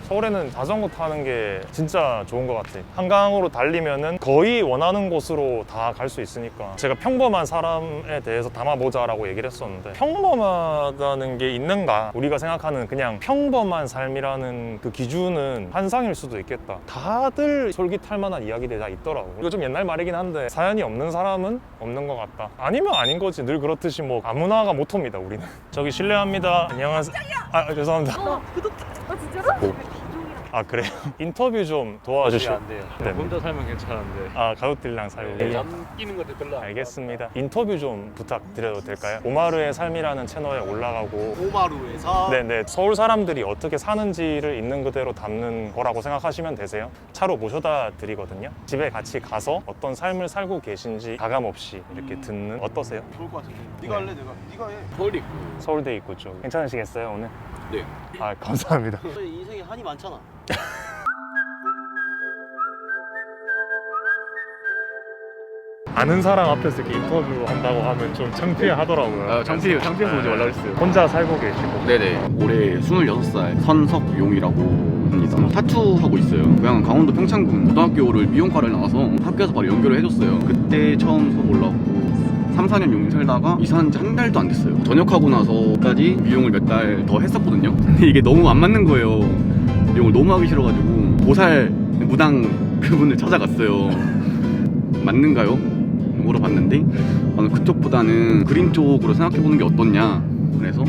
서울에는 자전거 타는 게 진짜 좋은 것 같아. 한강으로 달리면은 거의 원하는 곳으로 다 갈 수 있으니까. 제가 평범한 사람에 대해서 담아보자라고 얘기를 했었는데, 평범하다는 게 있는가? 우리가 생각하는 그냥 평범한 삶이라는 그 기준은 환상일 수도 있겠다. 다들 솔깃할 만한 이야기들이 다 있더라고. 이거 좀 옛날 말이긴 한데, 사연이 없는 사람은 없는 것 같다. 아니면 아닌 거지. 늘 그렇듯이 뭐 아무나가 모토입니다, 우리는. 저기 실례합니다. 안녕하세요. 아, 죄송합니다. 구독자. 진짜로? 아, 그래요? 인터뷰 좀 도와주시면 안 돼요. 네. 혼자 살면 괜찮은데. 아, 가족들이랑 살고 계세요? 남기는 것도 별로 안 알겠습니다. 인터뷰 좀 부탁드려도 될까요? 오마루의 삶이라는 채널에 올라가고 오마루에서 네네, 서울 사람들이 어떻게 사는지를 있는 그대로 담는 거라고 생각하시면 되세요. 차로 모셔다 드리거든요. 집에 같이 가서 어떤 삶을 살고 계신지 가감없이 이렇게 듣는, 어떠세요? 좋을 것 같은데. 네가 할래? 네가 해. 서울이 서울대 입구 쪽 괜찮으시겠어요 오늘? 네. 아, 감사합니다. 너의 인생에 한이 많잖아. 아는 사람 앞에서 이렇게 인터뷰 한다고 하면 좀 창피해 하더라고요. 창피해서 오지 말라 그랬어요. 혼자 살고 계시고. 네네. 올해 26살 선석용이라고 합니다. 타투 하고 있어요. 고향은 강원도 평창군. 고등학교를 미용과를 나와서 학교에서 바로 연결을 해줬어요. 그때 처음 서울 올라오고 3, 4년 용인 살다가 이사한 지 한 달도 안 됐어요. 전역하고 나서까지 미용을 몇 달 더 했었거든요. 근데 이게 너무 안 맞는 거예요. 미용을 너무 하기 싫어가지고 보살 무당 그분을 찾아갔어요. 맞는가요? 물어봤는데 그쪽보다는 그림 쪽으로 생각해보는 게 어떻냐. 그래서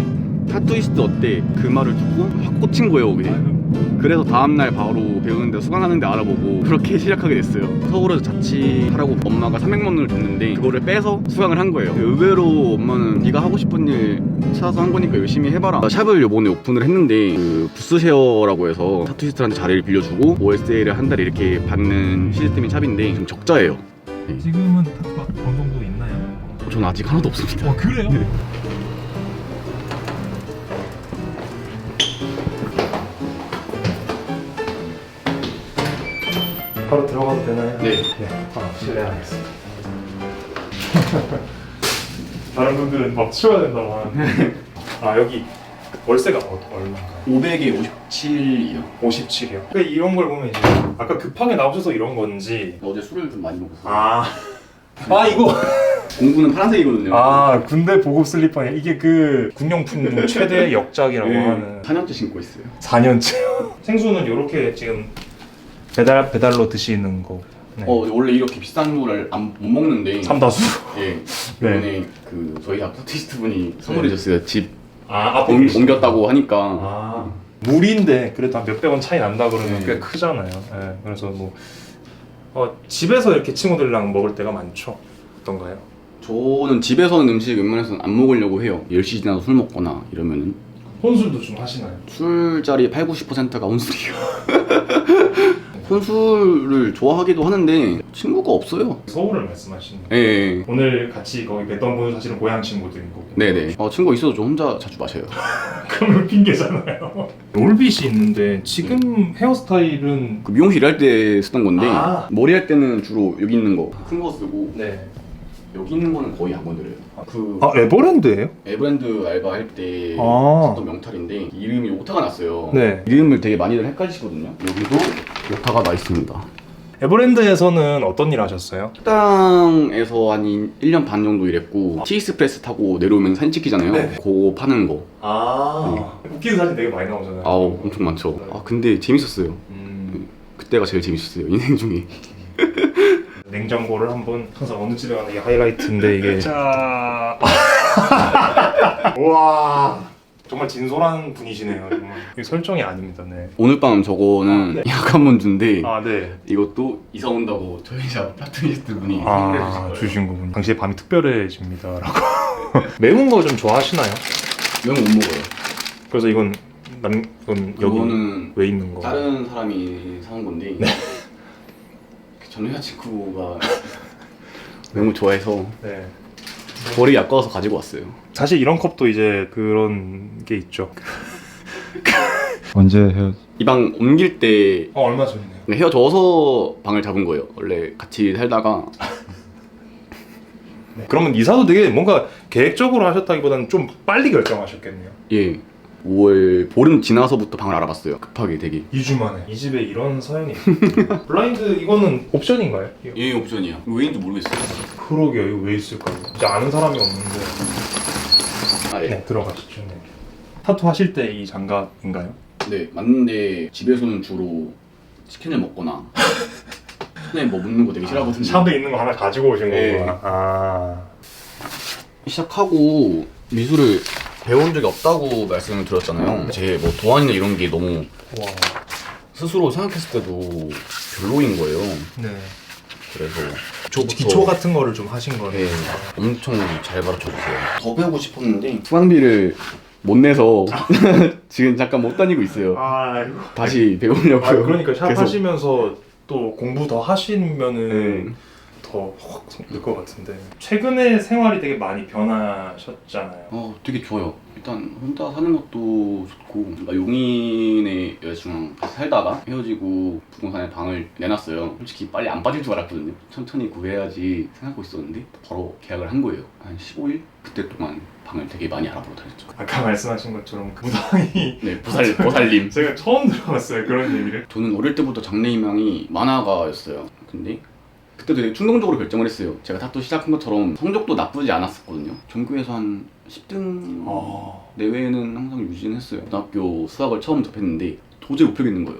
타투이스트 어때? 그 말을 듣고 확 꽂힌 거예요, 그게. 그래서 다음날 바로 배우는데 수강하는데 알아보고 그렇게 시작하게 됐어요. 서울에서 자취하라고 엄마가 300만 원을 줬는데 그거를 빼서 수강을 한 거예요. 의외로 엄마는 네가 하고 싶은 일 찾아서 한 거니까 열심히 해봐라. 샵을 요번에 오픈을 했는데 그 부스쉐어라고 해서 타투이스트한테 자리를 빌려주고 월세를 한 달에 이렇게 받는 시스템인 샵인데 좀 적자예요. 네. 지금은 타투가 어느 정도 있나요? 저는 아직 하나도 없습니다. 그래요? 네. 바로 들어가도 되나요? 네. 실례하겠습니다. 다른 분들은 막 치워야 된다고 하는데 아, 여기 월세가 얼마인가요? 500에 57이요. 57이요? 그러니까 이런 걸 보면 이제 아까 급하게 나오셔서 이런 건지 어제 술을 좀 많이 먹었어요. 아 이거 공부는 파란색이거든요. 아, 군대 보급 슬리퍼냐. 이게 그 군용품 최대 역작이라고 하는 4년째 신고 있어요. 4년째. 생수는 이렇게 지금 배달로 드시는 거. 네. 원래 이렇게 비싼 거를 못 먹는데 삼다수. 예. 네. 이번에 그 저희 아파티스트 분이 선물해 줬어요. 집 앞에 옮겼다고 하니까. 아, 물인데 그래도 한 몇백 원 차이 난다 그러면 네. 꽤 크잖아요. 네, 그래서 뭐 집에서 이렇게 친구들이랑 먹을 때가 많죠. 어떤가요? 저는 집에서는 음식 웬만해서는 안 먹으려고 해요. 10시 지나서 술 먹거나 이러면은. 혼술도 좀 하시나요? 술자리 8, 90%가 혼술이에요. 혼술을 좋아하기도 하는데 친구가 없어요. 서울을 말씀하시는 예. 거예요? 오늘 같이 거기 뵀던 분은 사실은 고향 친구들인 거고. 네네. 친구가 있어도 저 혼자 자주 마셔요. 그러면 핑계잖아요. 롤빗이 있는데 지금 헤어스타일은 그 미용실 일할 때 쓰던 건데 아. 머리 할 때는 주로 여기 있는 거 큰 거 쓰고 네. 여기 있는 거는 거의 안 건드려요. 그 에버랜드예요? 에브랜드 알바할 때 아. 썼던 명탈인데 이름이 오타가 났어요. 네. 이름을 되게 많이들 헷갈리시거든요. 여기도 오타가 나 있습니다. 에버랜드에서는 어떤 일 하셨어요? 식당에서 한 1년 반 정도 일했고 티익스프레스 타고 내려오면 사진 찍히잖아요. 네. 그거 파는 거. 웃기는 사진 되게 많이 나오잖아요. 아우 엄청 많죠. 근데 재밌었어요. 그때가 제일 재밌었어요. 인생 중에. 냉장고를 한번 항상 어느 집에 가는 게 하이라이트인데 이게 자 와 정말 진솔한 분이시네요. 정말 이게 설정이 아닙니다. 네. 오늘 밤 저거는 네. 약한번주인데 네. 이것도 이사 온다고 저희 샵 파트니스트 분이 주신 거군요. 당시에 밤이 특별해집니다라고. 매운 거 좀 좋아하시나요? 매운 거 못 먹어요. 그래서 이건 여기 그거는 왜 있는 거? 다른 사람이 사온 건데 전 여자친구가 매운 거 좋아해서 네. 버리기 아까워서 가지고 왔어요. 사실 이런 컵도 이제 그런 게 있죠. 언제 헤어? 이 방 옮길 때 얼마 전이네요. 헤어져서 방을 잡은 거예요. 원래 같이 살다가 네. 그러면 이사도 되게 뭔가 계획적으로 하셨다기보다는 좀 빨리 결정하셨겠네요. 예 5월 보름 지나서부터 방을 알아봤어요. 급하게 되게. 2주 만에 이 집에 이런 사연이 있군요. 블라인드 이거는 옵션인가요? 예, 옵션이야. 왜인지 모르겠어요. 그러게요. 이거 왜 있을까요? 진짜 아는 사람이 없는데. 아, 예. 네, 들어가시죠. 네. 타투 하실 때 이 장갑인가요? 네, 맞는데 집에서는 주로 치킨을 먹거나 손에 뭐 묻는 거 되게 싫어하거든요. 샵에 있는 거 하나 가지고 오신 네. 거구나. 아. 시작하고 미술을 배운 적이 없다고 말씀을 드렸잖아요. 제 뭐 도안이나 이런 게 너무 와. 스스로 생각했을 때도 별로인 거예요. 네. 그래서 기초 같은 거를 좀 하신 거네. 네, 엄청 잘 가르쳐 주세요. 더 배우고 싶었는데 수강비를 못 내서 지금 잠깐 못 다니고 있어요. 아이고. 다시 배우려고요. 아, 그러니까 샵 계속. 하시면서 또 공부 더 하시면은 더 확 늘 것 같은데 최근에 생활이 되게 많이 변하셨잖아요. 되게 좋아요. 일단 혼자 사는 것도 좋고 용인의 여자친구랑 같이 살다가 헤어지고 부동산에 방을 내놨어요. 솔직히 빨리 안 빠질 줄 알았거든요. 천천히 구해야지 생각하고 있었는데 바로 계약을 한 거예요. 한 15일? 그때 동안 방을 되게 많이 알아보러 다녔죠. 아까 말씀하신 것처럼 그 무당이 네, 보살님. 제가 처음 들어봤어요 그런 얘기를. 저는 어릴 때부터 장래희망이 만화가였어요. 근데 그때도 되게 충동적으로 결정을 했어요. 제가 타투 시작한 것처럼 성적도 나쁘지 않았었거든요. 전교에서 한 10등 내외는 항상 유지는 했어요. 고등학교 수학을 처음 접했는데 도저히 못 펴겠는 거예요.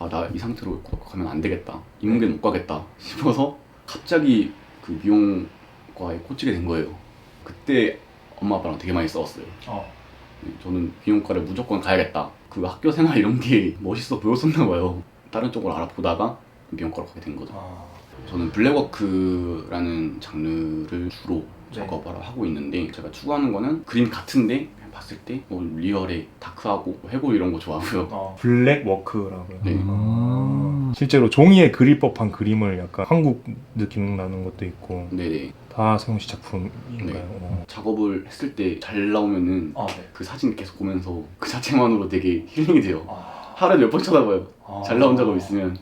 아, 나 이 상태로 가면 안 되겠다. 인문계는 못 가겠다 싶어서 갑자기 그 미용과에 꽂히게 된 거예요. 그때 엄마 아빠랑 되게 많이 싸웠어요. 저는 미용과를 무조건 가야겠다. 그 학교 생활 이런 게 멋있어 보였었나 봐요. 다른 쪽으로 알아보다가 미용과로 가게 된 거죠. 저는 블랙워크라는 장르를 주로 작업을 하고 있는데 제가 추구하는 거는 그림 같은데 그냥 봤을 때 뭐 리얼해, 다크하고 해골 이런 거 좋아하고요. 블랙 워크라고요. 네. 실제로 종이에 그릴 법한 그림을 약간 한국 느낌 나는 것도 있고 네네. 다 세훈 씨 작품인가요? 작업을 했을 때 잘 나오면은 네. 그 사진 계속 보면서 그 자체만으로 되게 힐링이 돼요. 하루에 몇 번 쳐다봐요. 잘 나온 작업 있으면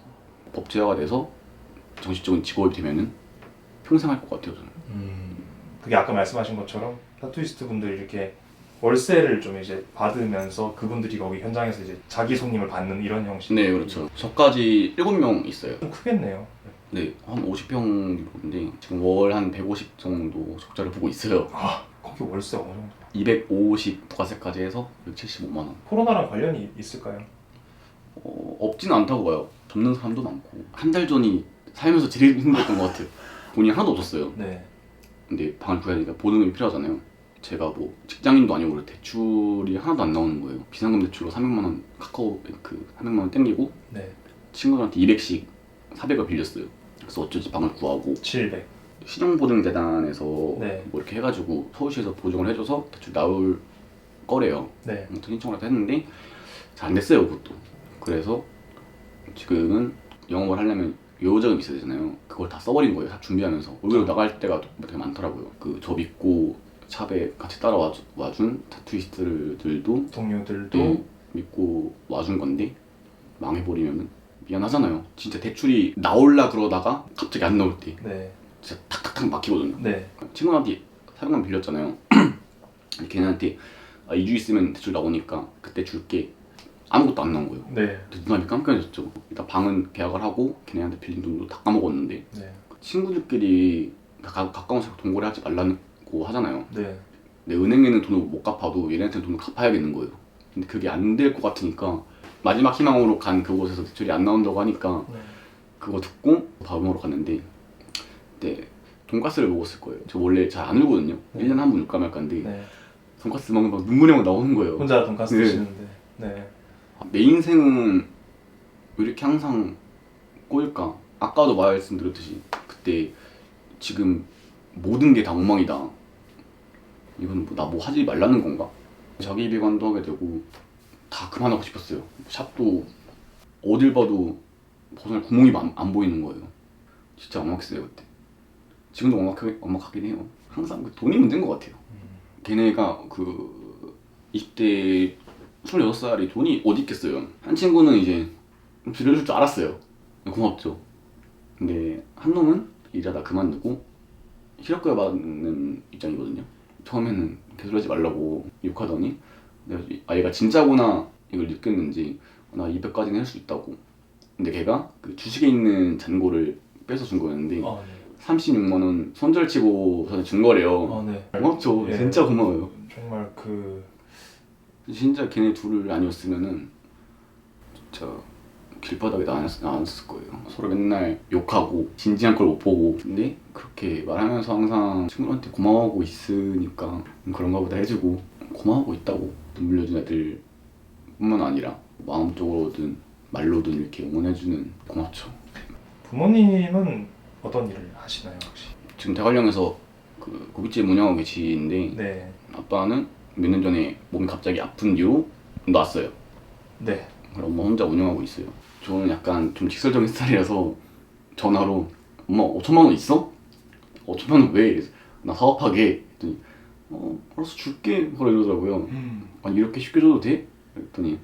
법제화가 돼서 정식적인 직업이 되면은 평생 할 것 같아요, 저는. 그게 아까 말씀하신 것처럼 타투이스트 분들이 이렇게 월세를 좀 이제 받으면서 그분들이 거기 현장에서 이제 자기 손님을 받는 이런 형식. 네, 그렇죠. 저까지 7명 있어요. 좀 크겠네요. 네, 한 50평인데 지금 월 한 150 정도 적자를 보고 있어요. 거기 월세 어느 정도? 250 부가세까지 해서 175만 원. 코로나랑 관련이 있을까요? 없지는 않다고 봐요. 접는 사람도 많고. 한 달 전이 살면서 제일 힘들었던 것 같아요. 돈이 하나도 없었어요. 네. 근데 방을 구해야 되니까 보증금이 필요하잖아요. 제가 뭐 직장인도 아니고 대출이 하나도 안 나오는 거예요. 비상금 대출로 300만 원 카카오뱅크 300만 원 땡기고 네. 친구들한테 200씩 400을 빌렸어요. 그래서 어쩐지 방을 구하고 700. 신용보증재단에서 네. 뭐 이렇게 해가지고 서울시에서 보증을 해줘서 대출 나올 거래요. 네. 아무튼 신청을 했는데 잘 안 됐어요, 그것도. 그래서 지금은 영업을 하려면 요자금 있어야 되잖아요. 그걸 다 써버린 거예요. 다 준비하면서. 의외로 나갈 때가 되게 많더라고요. 그 저 믿고 샵에 같이 따라와준 타투이스트들도 동료들도 믿고 와준 건데 망해버리면 미안하잖아요. 진짜 대출이 나올라 그러다가 갑자기 안 나올 때 네. 진짜 탁탁탁 막히거든요. 네. 친구한테 400만 빌렸잖아요. 걔네한테 2주 있으면 대출 나오니까 그때 줄게. 아무것도 안 나온 거예요. 네. 눈앞이 깜깜해졌죠. 일단 방은 계약을 하고 걔네한테 빌린 돈도 다 까먹었는데 네. 친구들끼리 가까운 사람 동거래 하지 말라고 하잖아요. 네. 근데 은행에는 돈을 못 갚아도 얘네한테는 돈을 갚아야겠는 거예요. 근데 그게 안 될 것 같으니까 마지막 희망으로 간 그곳에서 대출이 안 나온다고 하니까 네. 그거 듣고 밥 먹으러 갔는데 그때 돈가스를 먹었을 거예요. 저 원래 잘 안 울거든요. 네. 1년에 한 번 울까 말까인데 네. 돈가스 먹으면 막 눈물이 막 나오는 거예요. 혼자 돈가스 네. 드시는데. 네. 내 인생은 왜 이렇게 항상 꼬일까? 아까도 말씀드렸듯이 그때 지금 모든 게 다 엉망이다. 이건 나 뭐 하지 말라는 건가? 자기 비관도 하게 되고 다 그만하고 싶었어요. 샵도 어딜 봐도 벗어날 구멍이 안 보이는 거예요. 진짜 막막했어요 그때. 지금도 막막하긴 해요. 항상 그 돈이 문제인 것 같아요. 걔네가 그 20대 26살이 돈이 어디 있겠어요. 한 친구는 이제 빌려줄 줄 알았어요. 고맙죠. 근데 한 놈은 일하다 그만두고 실업급여 받는 입장이거든요. 처음에는 개소리하지 말라고 욕하더니 내가 아이가 진짜구나 이걸 느꼈는지 나 200까지는 할 수 있다고. 근데 걔가 그 주식에 있는 잔고를 뺏어 준 거였는데 네. 36만 원 손절치고 저한테 준 거래요. 네. 고맙죠. 예. 진짜 고마워요. 정말 진짜 걔네 둘을 아니었으면은 진짜 길바닥에 나왔을 거예요. 서로 맨날 욕하고 진지한 걸 못 보고. 근데 그렇게 말하면서 항상 친구한테 고마워하고 있으니까 그런가 보다 해주고 고마워하고 있다고. 돈 물려준 애들 뿐만 아니라 마음적으로든 말로든 이렇게 응원해주는 고맙죠. 부모님은 어떤 일을 하시나요 혹시? 지금 대관령에서 그 고깃집 운영하고 계시는데 네. 아빠는 몇 년 전에 몸이 갑자기 아픈 뒤로 놨어요. 네. 그럼 엄마 혼자 운영하고 있어요. 저는 약간 좀 직설적인 스타일이라서 전화로 엄마 5천만 원 있어? 5천만 원 왜? 나 사업하게. 했더니 알았어 줄게. 이러더라고요. 아니 이렇게 쉽게 줘도 돼? 그랬더니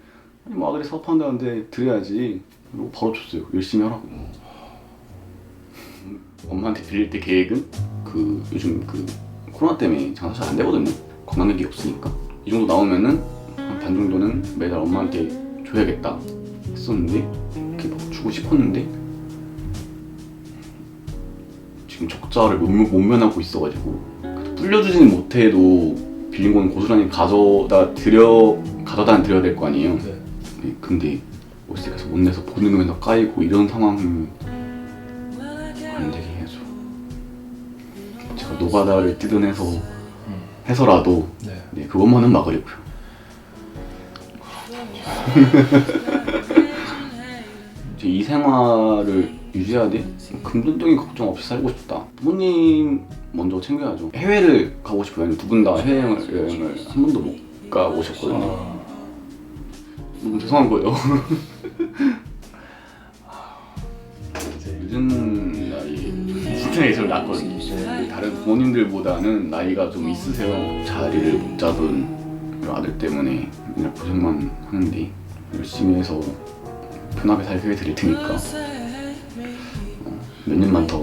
아니 뭐 아들이 사업한다는데 드려야지. 그리고 바로 줬어요. 열심히 하라고. 엄마한테 드릴 때 계획은 그 요즘 그 코로나 때문에 장사 잘 안 되거든요. 관광객이 없으니까 이 정도 나오면은 한 반 정도는 매달 엄마한테 줘야겠다 했었는데 이렇게 막 주고 싶었는데 지금 적자를 못 면하고 있어가지고 불려주지는 못해도 빌린 건 고스란히 가져다 드려야 될 거 아니에요. 네. 네, 근데 월세가서 못 내서 보증금에서 까이고 이런 상황은 안 되게 해야죠. 제가 노가다를 뜯어내서 해서라도 네. 네, 그것만은 막으려고요. 이제 이 생활을 유지해야 돼? 금전적인 걱정 없이 살고 싶다. 부모님 먼저 챙겨야죠. 해외를 가고 싶어요. 두 분 다 해외여행을 한 번도 못 가보셨거든요. 너무 죄송한 거예요. 늦은 나이에 진짜 예절 났거든요. 다른 부모님들보다는 나이가 좀 있으세요. 자리를 못 잡은 아들 때문에 맨날 고생만 하는데 열심히 해서 편하게 살게 해드릴 테니까 몇 년만 더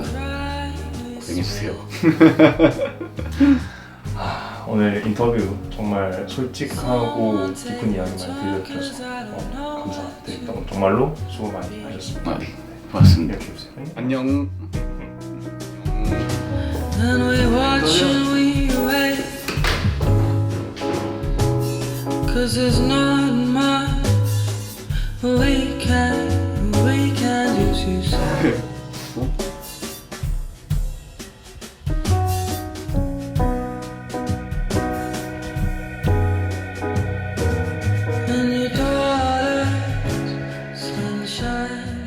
고생해주세요. 오늘 인터뷰 정말 솔직하고 깊은 이야기 많이 들려주셔서 감사드립니다. 정말로 수고 많이 하셨습니다. 아, 네. 고맙습니다. 이렇게 해주세요. 안녕. And we watch and we wait, 'cause there's not much we can do to say. And your daughter's sunshine